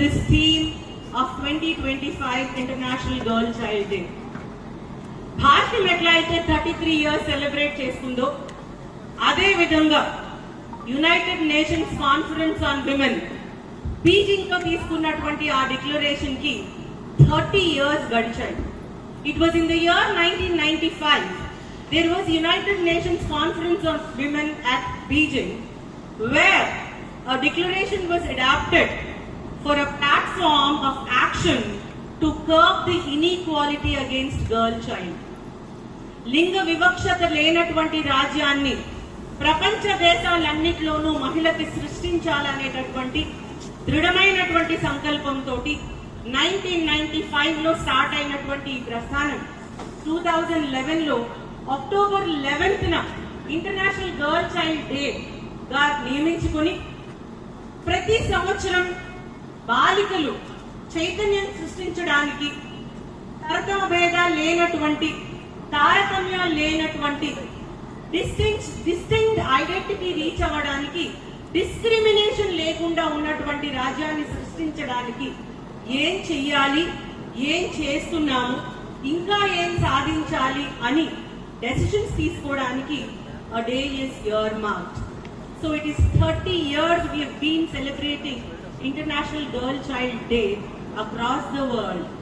this theme of 2025 International Girl Child Day. భారతం ఎట్లా అయితే 33 years celebrate చేసుకుందో అదే విధంగా United nations conference on women Beijing లో తీసుకున్నటువంటి ఆ డిక్లరేషన్ కి 30 years గడిచాయి. It was in the year 1995. There was United Nations Conference on Women at Beijing, where a declaration was adopted for a platform of action to curb the inequality against girl child. లింగ వివక్షత లేనటువంటి రాజ్యాన్ని ప్రపంచ దేశాలన్నిటిలోనూ మహిళకి సృష్టించాలనేటటువంటి దృఢమైనటువంటి సంకల్పంతో 1995 లో start అయినటువంటి ఈ ప్రస్థానం 2011 లో October 11th international girl child day గా నియమించుకొని ప్రతి సంవత్సరం బాలికలు చైతన్యం సృష్టించడానికి తరతమ భేదాలు లేనటువంటి తారతమ్యాలు లేనటువంటి డిస్టింక్ట్ ఐడెంటిటీ రీచ్ అవ్వడానికి డిస్క్రిమినేషన్ లేకుండా ఉన్నటువంటి రాజ్యాన్ని సృష్టించడానికి ఏం చెయ్యాలి, ఏం చేస్తున్నాము, ఇంకా ఏం సాధించాలి అని డెసిషన్స్ తీసుకోవడానికి a day is earmarked. So it is 30 years we have been celebrating International Girl Child Day across the world.